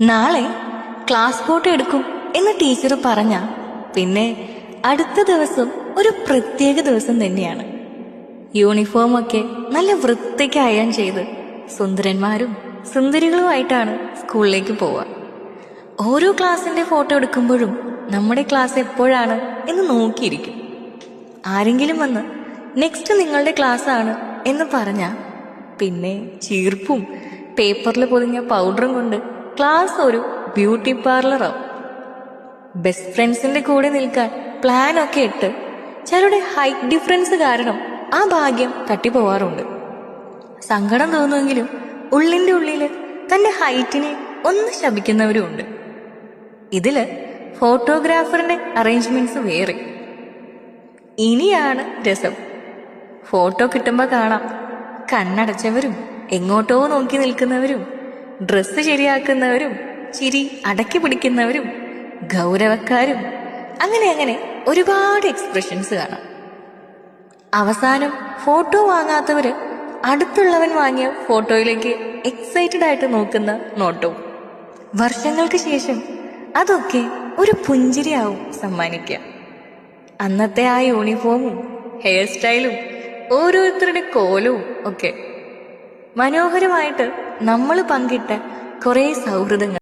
നാളെ class photo എടുക്കും എന്ന് ടീച്ചർ പറഞ്ഞ പിന്നെ അടുത്ത ദിവസം ഒരു പ്രത്യേക ദിവസം തന്നെയാണ്. യൂണിഫോമൊക്കെ നല്ല വൃത്തിക്ക് അയൺ ചെയ്ത് സുന്ദരന്മാരും സുന്ദരികളുമായിട്ടാണ് സ്കൂളിലേക്ക് പോവുക. ഓരോ ക്ലാസ്സിന്റെ ഫോട്ടോ എടുക്കുമ്പോഴും നമ്മുടെ ക്ലാസ് എപ്പോഴാണ് എന്ന് നോക്കിയിരിക്കും. ആരെങ്കിലും വന്ന് നെക്സ്റ്റ് നിങ്ങളുടെ ക്ലാസ് ആണ് എന്ന് പറഞ്ഞാൽ പിന്നെ ചീർപ്പും പേപ്പറിൽ പൊതിഞ്ഞ പൗഡറും കൊണ്ട് ക്ലാസ് ഒരു ബ്യൂട്ടി പാർലറാവും. ബെസ്റ്റ് ഫ്രണ്ട്സിന്റെ കൂടെ നിൽക്കാൻ പ്ലാനൊക്കെ ഇട്ട് ചിലരുടെ ഹൈറ്റ് ഡിഫറൻസ് കാരണം ആ ഭാഗ്യം തട്ടിപ്പോവാറുണ്ട്. സങ്കടം തോന്നുമെങ്കിലും ഉള്ളിന്റെ ഉള്ളില് തന്റെ ഹൈറ്റിനെ ഒന്ന് ശപിക്കുന്നവരും ഉണ്ട്. ഇതില് ഫോട്ടോഗ്രാഫറിന്റെ അറേഞ്ച്മെന്റ്സ് വേറെ. ഇനിയാണ് രസം. ഫോട്ടോ കിട്ടുമ്പോ കാണാം കണ്ണടച്ചവരും എങ്ങോട്ടോ നോക്കി നിൽക്കുന്നവരും ഡ്രസ്സ് ശരിയാക്കുന്നവരും ചിരി അടക്കി പിടിക്കുന്നവരും ഗൗരവക്കാരും അങ്ങനെ ഒരുപാട് എക്സ്പ്രഷൻസ് കാണാം. അവസാനം ഫോട്ടോ വാങ്ങാത്തവര് അടുത്തുള്ളവൻ വാങ്ങിയ ഫോട്ടോയിലേക്ക് എക്സൈറ്റഡ് ആയിട്ട് നോക്കുന്ന നോട്ടവും. വർഷങ്ങൾക്ക് ശേഷം അതൊക്കെ ഒരു പുഞ്ചിരിയാവും സമ്മാനിക്കുക. അന്നത്തെ ആ യൂണിഫോമും ഹെയർ സ്റ്റൈലും ഓരോരുത്തരുടെ കോലവും ഒക്കെ മനോഹരമായിട്ട് നമ്മൾ പങ്കിട്ട കുറേ സൗഹൃദങ്ങൾ.